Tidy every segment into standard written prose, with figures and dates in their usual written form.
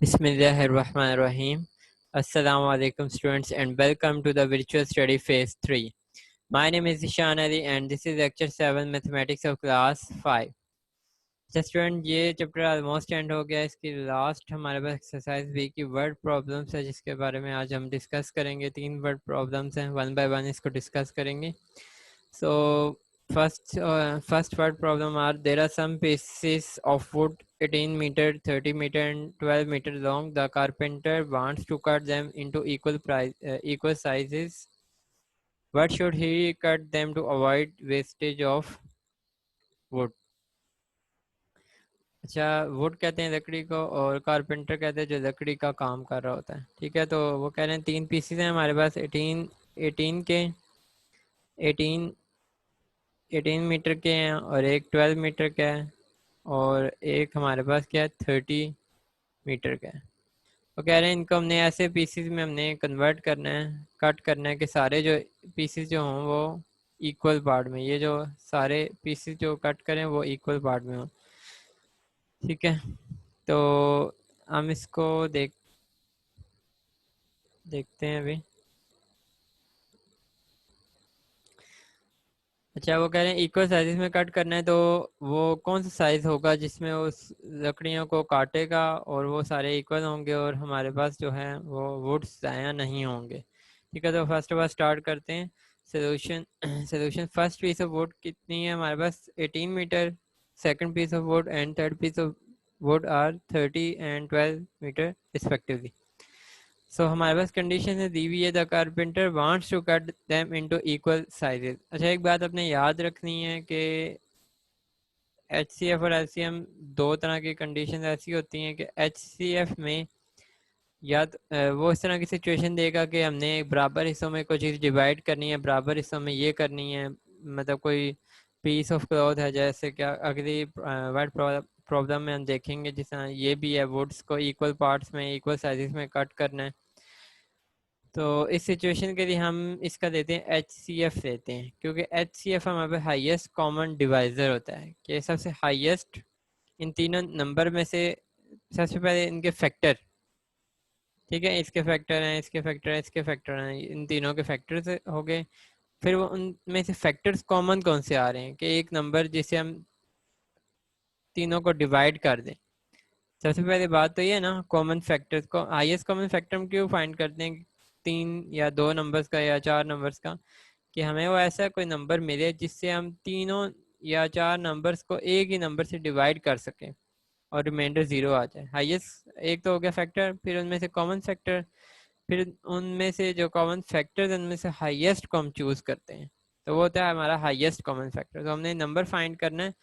Bismillahirrahmanirrahim. Assalamu alaikum students and welcome to the virtual study phase 3. My name is Ishan Ali and this is lecture 7 mathematics of class 5. Student ये chapter almost and हो गया। इसकी last हमारे पास exercise B की word problems है जिसके बारे में आज हम डिस्कस करेंगे। 3 वर्ड प्रॉब्लम्स हैं, वन बाय वन इसको डिस्कस करेंगे। So first word problem are there are some pieces of wood 18 meter, 30 meter and 12 meter long. The carpenter wants to cut them into equal sizes. What should he cut them to avoid wastage of wood? अच्छा, would कहते हैं लकड़ी को और carpenter कहते हैं जो लकड़ी का काम कर रहा होता है। ठीक है, तो वो कह रहे हैं 3 पीसेस हैं हमारे पास 18 मीटर के हैं और एक 12 मीटर का है और एक हमारे पास क्या है 30 मीटर का है। वो कह रहे हैं इनको हमने ऐसे पीसेस में हमने कन्वर्ट करना है, कट करना है कि सारे जो पीसेस जो हों वो इक्वल पार्ट में, ये जो सारे पीसेस जो कट करें वो इक्वल पार्ट में हों। ठीक है, तो हम इसको देखते हैं अभी। अच्छा, वो कह रहे हैं इक्वल साइजेस में कट करना है, तो वो कौन सा साइज होगा जिसमें उस लकड़ियों को काटेगा और वो सारे इक्वल होंगे और हमारे पास जो है वो वुड्स ज़ाया नहीं होंगे। ठीक है, तो फर्स्ट ऑफ ऑल स्टार्ट करते हैं solution. First piece of wood कितनी है हमारे पास 18 metre, second piece of wood and third piece of wood are 30 and 12 metres respectively. So हमारे पास कंडीशन है दी हुई है the carpenter wants to cut them into equal sizes. अच्छा, एक बात अपने याद रखनी है कि HCF और LCM दो तरह की कंडीशन ऐसी होती हैं कि HCF में या वो इस तरह की सिचुएशन देगा कि हमने बराबर हिस्सों में कोई चीज़ डिवाइड करनी है, बराबर हिस्सों में ये करनी है, मतलब कोई पीस ऑफ क्लॉथ है, जैसे क्या अगली वर्ड प्रॉब्लम में हम देखेंगे जिस तरह ये भी है, वुड्स को इक्वल पार्ट्स में इक्वल साइजेस में कट करना है। तो इस सिचुएशन के लिए हम इसका देते हैं HCF देते हैं, क्योंकि HCF हमारे पे हाईएस्ट कॉमन डिवाइज़र होता है कि सबसे हाईएस्ट इन तीनों नंबर में से सबसे पहले इनके फैक्टर। ठीक है, इसके फैक्टर हैं, इसके फैक्टर हैं, इसके फैक्टर हैं, इन तीनों के फैक्टर्स हो गए। फिर वो उनमें से फैक्टर्स कॉमन कौन से आ रहे हैं कि एक नंबर जिसे हम तीनों को डिवाइड कर दें। सबसे पहले बात तो ये ना, कॉमन फैक्टर्स को हाईएस्ट कॉमन फैक्टर हम क्यों फाइंड करते हैं 3 या 2 नंबर्स का या 4 नंबर्स का, कि हमें वो ऐसा कोई नंबर मिले जिससे हम तीनों या 4 नंबर्स को एक ही नंबर से डिवाइड कर सकें और रिमाइंडर 0 आ जाए। हाईएस्ट एक तो हो गया फैक्टर, फिर उनमें से कॉमन फैक्टर, फिर उनमें से जो कॉमन फैक्टर्स उनमें से हाईएस्ट को हम चूज़ करते हैं, तो वो होता है हमारा हाईएस्ट कॉमन फैक्टर। तो हमने नंबर फाइंड करना है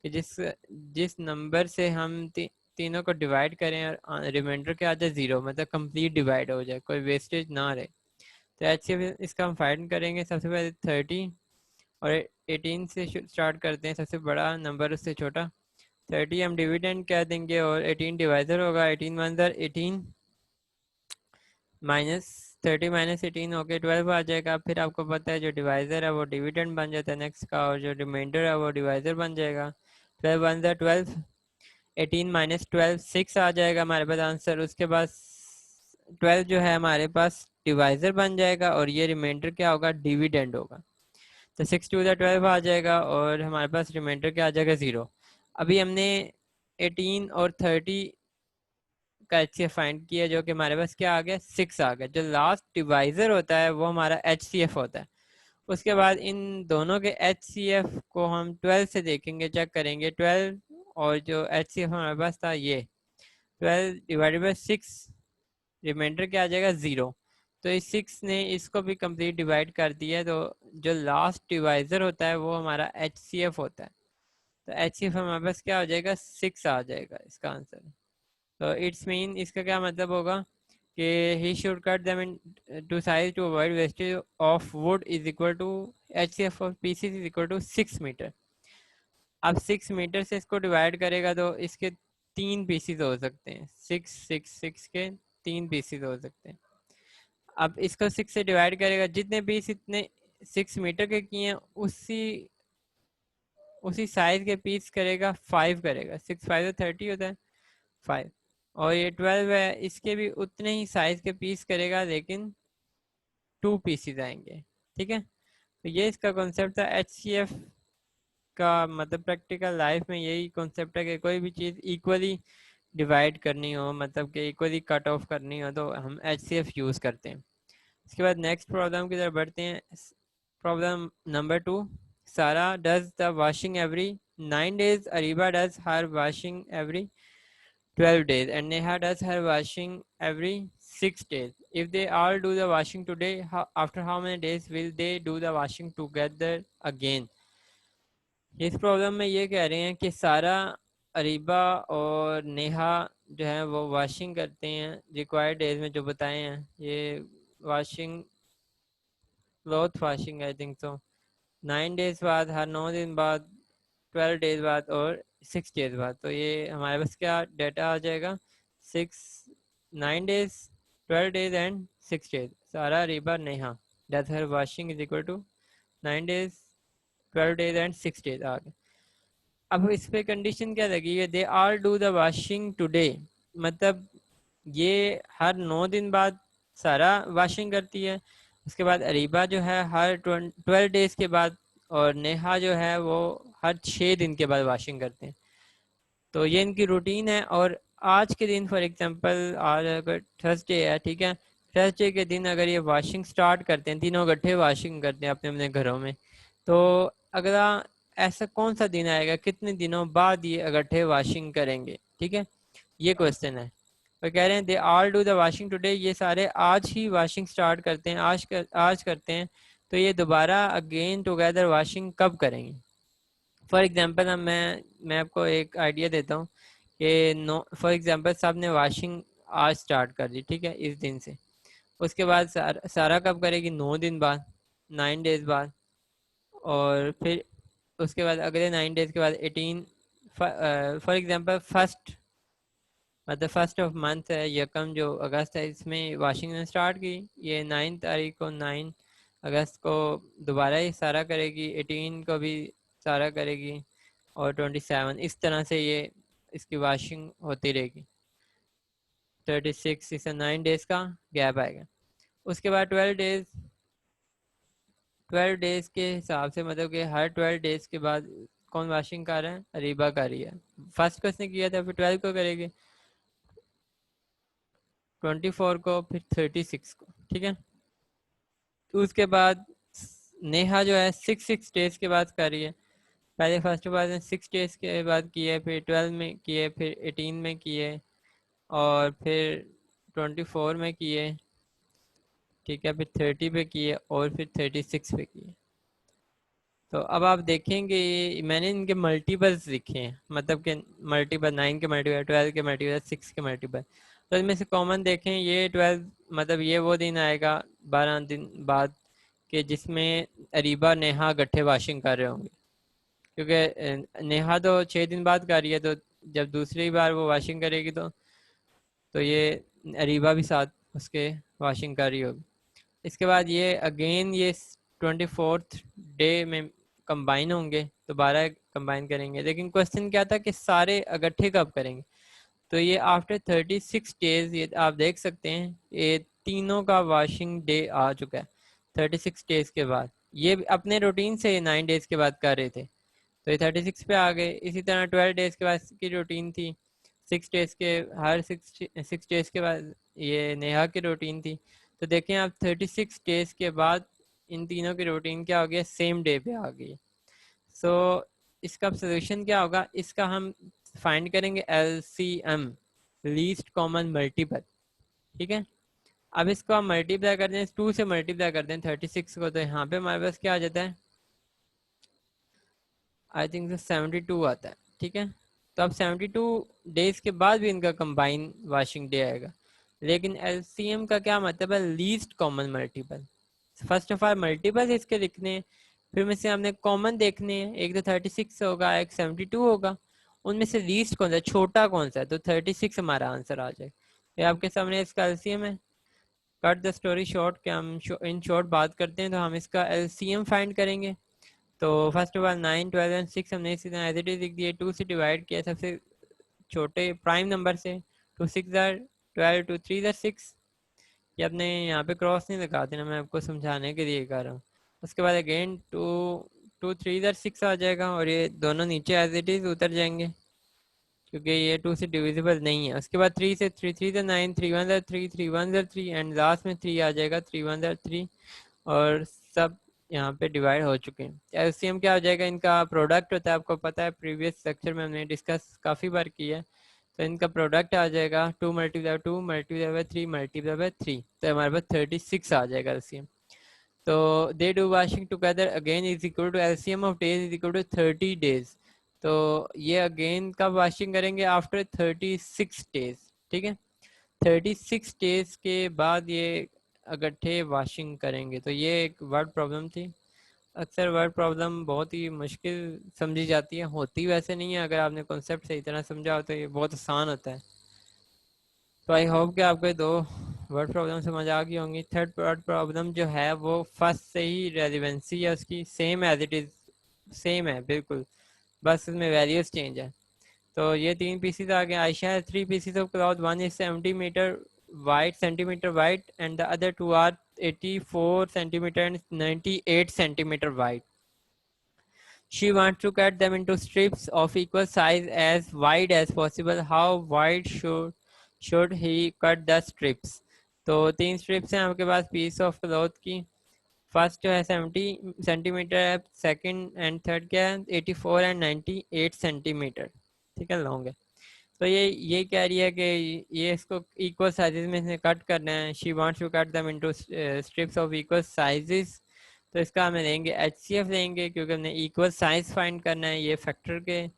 कि जिस नंबर से हम तीनों को डिवाइड करें और रिमाइंडर क्या आ जाए 0, मतलब कंप्लीट डिवाइड हो जाए, कोई वेस्टेज ना रहे। तो ऐसे इसका हम फाइंड करेंगे। सबसे पहले 30 और 18 से स्टार्ट करते हैं, सबसे बड़ा नंबर उससे छोटा। 30 हम डिविडेंड कह देंगे और 18 डिवाइजर होगा। 18 वन 18 माइनस 30 माइनस 18 होके 12 आ जाएगा। फिर आपको पता है जो डिवाइजर है वो डिविडेंड बन जाता है नेक्स्ट का, और जो रिमाइंडर है वो डिवाइजर बन जाएगा। 12 वन 12, 18 माइनस 12 6 आ जाएगा हमारे पास आंसर। उसके बाद 12 जो है हमारे पास डिवाइजर बन जाएगा और ये रिमाइंडर क्या होगा, डिविडेंड होगा। तो 6 टू द 12 आ जाएगा और हमारे पास रिमाइंडर क्या आ जाएगा 0। अभी हमने 18 और 30 का HCF फाइंड किया, जो कि हमारे पास क्या आ गया 6 आ गया। जो लास्ट डिवाइजर होता है वो हमारा HCF होता है। उसके बाद इन दोनों के HCF को हम 12 से देखेंगे, चेक करेंगे 12 और जो HCF हमारे पास था ये 12 डिवाइडेड बाई 6, रिमाइंडर क्या आ जाएगा 0। तो इस 6 ने इसको भी कंप्लीट डिवाइड कर दिया है, तो जो लास्ट डिवाइजर होता है वो हमारा HCF होता है। तो HCF हमारे पास क्या हो जाएगा 6 आ जाएगा इसका आंसर। तो इट्स मीन इसका क्या मतलब होगा कि he should cut them into size to avoid wastage of wood is equal to HCF of pieces is equal to 6 metre. अब 6 मीटर से इसको डिवाइड करेगा तो इसके 3 पीसेस हो सकते हैं, 6 के 3 पीसेस हो सकते हैं। अब इसको 6 से डिवाइड करेगा, जितने पीस इतने 6 मीटर के किए हैं उसी साइज के पीस करेगा 5 करेगा। 6 5 30 होता है 5। और ये 12 है, इसके भी उतने ही साइज के पीस करेगा लेकिन 2 पीसीज आएंगे। ठीक है, तो ये इसका कॉन्सेप्ट था। HCF का मतलब प्रैक्टिकल लाइफ में यही कॉन्सेप्ट है कि कोई भी चीज़ इक्वली डिवाइड करनी हो, मतलब कि इक्वली कट ऑफ करनी हो, तो हम HCF यूज़ करते हैं। इसके बाद नेक्स्ट प्रॉब्लम की तरफ बढ़ते हैं। Problem number 2, Sara does the washing every 9 days, Ariba does her washing every 12 days, and Neha does her washing every 6 days. If they all do the washing today, after how many days will they do the washing together again? इस problem में ये कह रहे हैं कि सारा, अरीबा और नेहा जो है वो वॉशिंग करते हैं रिक्वायर्ड डेज में जो बताए हैं। ये washing, cloth washing I think so, 9 days बाद, हर 9 दिन बाद, 12 days बाद और 6 days बाद। तो ये हमारे पास क्या डाटा आ जाएगा, 9 days, 12 days and 6 days। Sara, Ariba, Neha that her washing is equal to 9 days, 12 days and 6 days आ गए। अब इस पे कंडीशन क्या लगी है, they are do the washing today, मतलब ये हर 9 दिन बाद सारा वॉशिंग करती है। उसके बाद अरीबा जो है हर 12 डेज के बाद, और नेहा जो है वो हर 6 दिन के बाद वॉशिंग करते हैं। तो ये इनकी रूटीन है। और आज के दिन फॉर एग्जांपल आज अगर थर्सडे है, ठीक है, थर्सडे के दिन अगर ये वॉशिंग स्टार्ट करते हैं, तीनों इकट्ठे वॉशिंग करते हैं अपने अपने घरों में, तो अगला ऐसा कौन सा दिन आएगा, कितने दिनों बाद ये इकट्ठे वॉशिंग करेंगे? ठीक है, ये क्वेश्चन है। वो कह रहे हैं they all do the washing today, ये सारे आज ही वॉशिंग स्टार्ट करते हैं, आज करते हैं। तो ये दोबारा अगेन टुगेदर वॉशिंग कब करेंगे? फॉर एग्जांपल मैं आपको एक आइडिया देता हूँ कि नो, फॉर एग्जांपल साहब ने वॉशिंग आज स्टार्ट कर दी, ठीक है, इस दिन से। उसके बाद सारा कब करेगी? 9 दिन बाद, 9 डेज बाद। और फिर उसके बाद अगले 9 डेज के बाद 18, फॉर एग्जांपल फर्स्ट, मतलब फर्स्ट ऑफ मंथ है, यकम जो अगस्त है, इसमें वॉशिंग ने स्टार्ट की। ये 9 तारीख को, 9 अगस्त को दोबारा ही सारा करेगी, 18 को भी सारा करेगी, और 27 इस तरह से ये इसकी वॉशिंग होती रहेगी। 36, इससे 9 डेज का गैप आएगा। उसके बाद 12 डेज के हिसाब से, मतलब कि हर 12 डेज के बाद कौन वॉशिंग कर रहा है? अरीबा कर रही है। फर्स्ट को इसने किया था, फिर 12 को करेगी, 24 को, फिर 36 को। ठीक है, तो उसके बाद नेहा जो है 6 डेज के बाद कर रही है। पहले फर्स्ट बार 6 डेज के बाद किए, फिर 12 में किए, फिर 18 में किए, और फिर 24 में किए, ठीक है, फिर 30 पे किए, और फिर 36 पे किए। तो अब आप देखेंगे मैंने इनके मल्टीपल्स लिखे हैं, मतलब कि मल्टीपल 9 के मल्टीपल, 12 के मल्टीपल, 6 के मल्टीपल। तो इनमें से कॉमन देखें, ये 12, मतलब ये वो दिन आएगा 12 दिन बाद के जिसमें अरीबा नेहा इकट्ठे वॉशिंग कर रहे होंगे, क्योंकि नेहा तो 6 दिन बाद कर रही है, तो जब दूसरी बार वो वॉशिंग करेगी तो ये अरीबा भी साथ उसके वॉशिंग कर रही होगी। इसके बाद ये अगेन ये 24th डे में कंबाइन होंगे, दोबारा कंबाइन करेंगे। लेकिन क्वेश्चन क्या था कि सारे इकट्ठे कब करेंगे? तो ये आफ्टर 36 डेज, ये आप देख सकते हैं ये तीनों का वॉशिंग डे आ चुका है 36 डेज के बाद। ये अपने रूटीन से 9 डेज के बाद कर रहे थे, तो ये 36 पे आ गए। इसी तरह 12 डेज के बाद की रूटीन थी, 6 डेज के, हर 6 डेज के बाद ये नेहा की रूटीन थी। तो देखें आप 36 डेज के बाद इन तीनों की रूटीन क्या हो गया, सेम डे पे आ गई। सो इसका सोल्यूशन क्या होगा, इसका हम फाइंड करेंगे LCM, लीस्ट कॉमन मल्टीपल। ठीक है, अब इसको हम मल्टीप्लाई कर दें, 2 से मल्टीप्लाई कर दें 36 को, तो यहाँ पे हमारे पास क्या आ जाता है, आई थिंक 72 आता है। ठीक है, तो अब 72 डेज के बाद भी इनका कंबाइन वॉशिंग डे आएगा। लेकिन LCM का क्या मतलब है, least common multiple. First of all multiple इसके लिखने हैं, फिर में से हमने कॉमन देखने हैं। एक तो 36 होगा, एक 72 होगा, उनमें से लीस्ट कौन सा है, छोटा कौन सा है, तो 36 हमारा आंसर आ जाए। ये आपके सामने इसका LCM है। कट द स्टोरी शॉर्ट, क्या हम इन शॉर्ट बात करते हैं, तो हम इसका LCM फाइंड करेंगे। तो फर्स्ट ऑफ ऑल 9, 12 एंड 6 हमने इसी तरह एज इट इज लिख दिए। 2 से डिवाइड किया सबसे छोटे प्राइम नंबर से, 2 6 आर 12, 2 3 आर 6। ये अपने यहाँ पे क्रॉस नहीं लगाते ना, मैं आपको समझाने के लिए कर रहा हूँ। उसके बाद अगेन 2 2 3 आर 6 आ जाएगा और ये दोनों नीचे एज इट इज उतर जाएंगे क्योंकि ये 2 से डिविजिबल नहीं है। उसके बाद 3 से 3 3 द 9, 3 1 3, 3 1 3 एंड लास्ट में 3 आ जाएगा, 3 1 3 और सब यहाँ पे डिवाइड हो चुके हैं। एलसीएम क्या हो जाएगा, इनका प्रोडक्ट होता है, आपको पता है प्रीवियस लेक्चर में हमने डिस्कस काफ़ी बार किया है। तो इनका प्रोडक्ट आ जाएगा 2 multiply 2 multiply by 3 multiply by 3, तो हमारे पास 36 आ जाएगा एलसीएम। तो they do washing together again is equal to LCM of days is equal to 30 days. तो ये अगेन कब वाशिंग करेंगे, आफ्टर 36 डेज। ठीक है, 36 डेज के बाद ये इकट्ठे वाशिंग करेंगे। तो ये एक वर्ड प्रॉब्लम थी। अक्सर वर्ड प्रॉब्लम बहुत ही मुश्किल समझी जाती है, होती वैसे नहीं है। अगर आपने कॉन्सेप्ट सही तरह समझा हो तो ये बहुत आसान होता है। तो आई होप कि आपको दो वर्ड प्रॉब्लम समझ आ गई होंगी। थर्ड वर्ड प्रॉब्लम जो है वो फर्स्ट से ही रेलिवेंसी है उसकी same as it is, same है बिल्कुल, बस उसमें वैल्यूज चेंज है। तो ये 3 पीसीज आ गए। आयशा है 3 pieces of cloth, 1 is 70 metre wide centimetre wide and the other 2 are 84 centimeter and 98 centimeter wide. She wants to cut them into strips of equal size as wide as possible. How wide should he cut the strips? तो 3 strips हैं आपके पास piece of cloth की। First जो है 70 centimetre है, second and third क्या है 84 and 98 centimetre. ठीक है, लॉन्ग है। तो ये कह रही है कि ये इसको इक्वल साइजेस में से कट करना है। She wants to cut them into strips of equal sizes. तो इसका हमें लेंगे एचसीएफ लेंगे क्योंकि हमने इक्वल साइज फाइंड करना है। ये फैक्टर के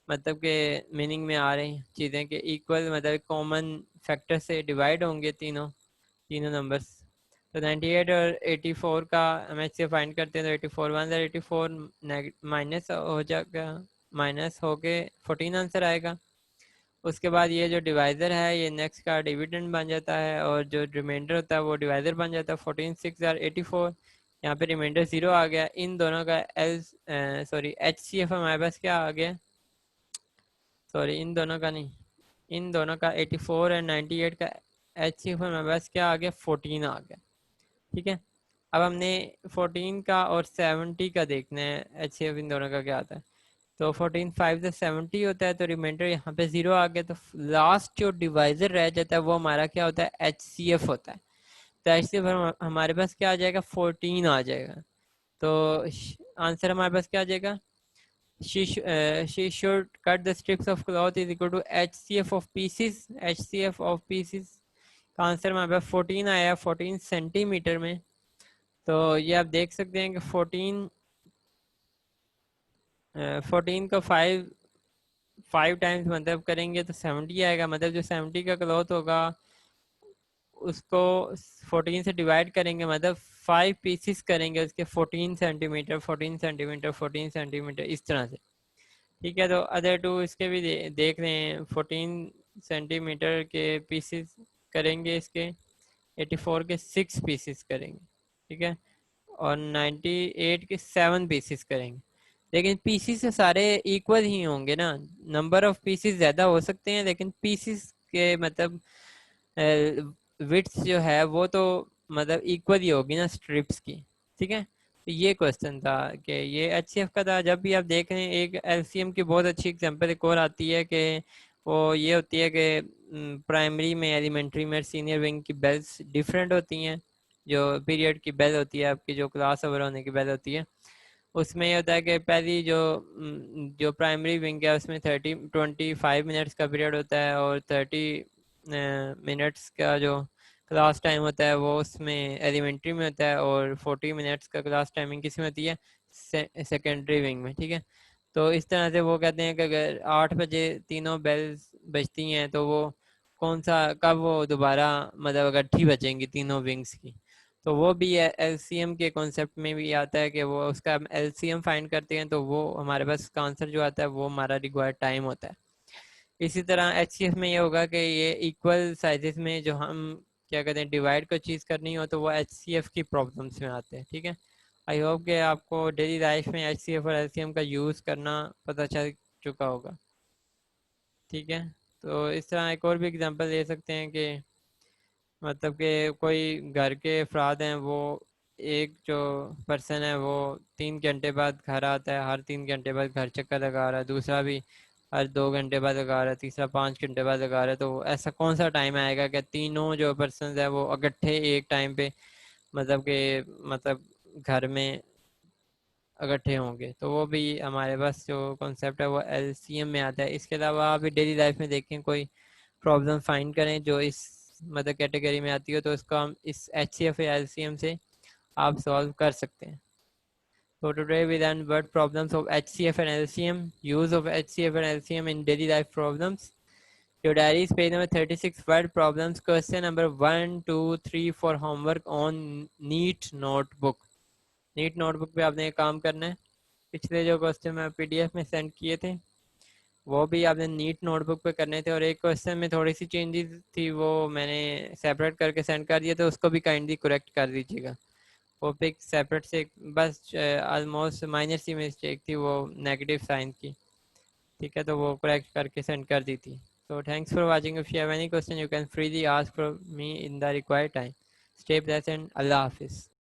मतलब के मीनिंग में आ रही हैं चीज़ें कि इक्वल मतलब कॉमन फैक्टर से डिवाइड होंगे तीनों तीनों नंबर्स। तो 98 और 84 का हम एचसीएफ फाइंड करते हैं। तो 84 1 84 माइनस हो जाएगा, माइनस होके 14 आंसर आएगा। उसके बाद ये जो डिवाइज़र है ये नेक्स्ट का डिविडेंड बन जाता है और जो रिमाइंडर होता है वो डिवाइज़र बन जाता है। 14 6 84, यहाँ पे रिमाइंडर 0 आ गया। इन दोनों का एच सी एफ हमारे पास क्या आ गया, सॉरी इन दोनों का नहीं, इन दोनों का 84 और 98 का एच सी एफ हमारे पास क्या आ गया, 14 आ गया। ठीक है, अब हमने 14 का और 70 का देखना है एच सी एफ इन दोनों का क्या आता है। तो 14 5 से 70 होता है, तो रिमाइंडर यहाँ पे 0 आ गया। तो लास्ट जो डिवाइजर रह जाता है वो हमारा क्या होता है, एच सी एफ होता है। तो एच सी एफ हमारे पास क्या आ जाएगा, 14 आ जाएगा। तो आंसर हमारे पास क्या आ जाएगा, she should cut the strips of cloth is equal to HCF of pieces। HCF of pieces का आंसर हमारे पास 14 आया, 14 सेंटीमीटर में। तो ये आप देख सकते हैं कि 14 को 5 टाइम्स मतलब करेंगे तो 70 आएगा। मतलब जो 70 का क्लॉथ होगा उसको 14 से डिवाइड करेंगे, मतलब 5 पीसेस करेंगे उसके 14 सेंटीमीटर 14 सेंटीमीटर 14 सेंटीमीटर इस तरह से। ठीक है, तो अदर टू इसके भी देख रहे हैं। 14 सेंटीमीटर के पीसेस करेंगे, इसके 84 के 6 पीसेस करेंगे। ठीक है, और 98 के 7 पीसेस करेंगे। लेकिन पीसीस से सारे इक्वल ही होंगे ना, नंबर ऑफ पीसीस ज़्यादा हो सकते हैं लेकिन पीसीस के मतलब विड्थ जो है वो तो मतलब इक्वल ही होगी ना स्ट्रिप्स की। ठीक है, तो ये क्वेश्चन था कि ये एचसीएफ का था। जब भी आप देख रहे हैं एक एलसीएम की बहुत अच्छी एग्जांपल एक और आती है कि वो ये होती है कि प्राइमरी में, एलिमेंट्री में, सीनियर विंग की बेल्स डिफरेंट होती हैं। जो पीरियड की बेल होती है आपकी, जो क्लास ओवर होने की बेल होती है, उसमें ये होता है कि पहली जो प्राइमरी विंग है उसमें 25 मिनट्स का पीरियड होता है और 30 मिनट्स का जो क्लास टाइम होता है वो उसमें एलिमेंट्री में होता है और 40 मिनट्स का क्लास टाइमिंग किस में होती है, सेकेंडरी विंग में। ठीक है, तो इस तरह से वो कहते हैं कि अगर 8 बजे तीनों बेल्स बजती हैं तो वो कौन सा कब वो दोबारा मतलब इकट्ठी बजेंगी तीनों विंग्स की। तो वो भी एलसीएम के कॉन्सेप्ट में भी आता है कि वो उसका एलसीएम फाइंड करते हैं तो वो हमारे पास उसका आंसर जो आता है वो हमारा रिक्वायर्ड टाइम होता है। इसी तरह एचसीएफ में ये होगा कि ये इक्वल साइजेस में जो हम क्या कहते हैं डिवाइड को चीज़ करनी हो तो वो एचसीएफ की प्रॉब्लम्स में आते हैं। ठीक है, आई होप कि आपको डेली लाइफ में एचसीएफ और एलसीएम का यूज़ करना पता चल चुका होगा। ठीक है, तो इस तरह एक और भी एग्जांपल दे सकते हैं कि मतलब कि कोई घर के अफराद हैं, वो एक जो पर्सन है वो 3 घंटे बाद घर आता है, हर 3 घंटे बाद घर चक्कर लगा रहा है, दूसरा भी हर 2 घंटे बाद लगा रहा है, तीसरा 5 घंटे बाद लगा रहा है। तो ऐसा कौन सा टाइम आएगा कि तीनों जो पर्सन है वो इकट्ठे एक टाइम पे मतलब कि मतलब घर में इकट्ठे होंगे? तो वो भी हमारे पास जो कॉन्सेप्ट है वो एलसीएम में आता है। इसके अलावा आप डेली लाइफ में देखें कोई प्रॉब्लम फाइंड करें जो इस मतलब कैटेगरी में आती हो, तो उसको हम इस एच सी एफ या एलसीएम से आप सॉल्व कर सकते हैं। So today we learn word problems of HCF and LCM, use of HCF and LCM in daily life problems. Your diary is page number 36, word problems, question number 1, 2, 3 for homework on NEET notebook. NEET notebook पे आपने एक काम करना है, पिछले जो question मैं PDF में सेंड किए थे वो भी आपने नीट नोटबुक पे करने थे, और एक क्वेश्चन में थोड़ी सी चेंजेस थी वो मैंने सेपरेट करके सेंड कर दिया, तो उसको भी काइंडली करेक्ट कर दीजिएगा। वो पिक सेपरेट से बस ऑलमोस्ट माइनर सी मिस्टेक थी वो नेगेटिव साइन की, ठीक है, तो वो करेक्ट करके सेंड कर दी थी। So thanks for watching. If you have any question you can freely ask from me in the required time. Stay blessed and Allah Hafiz.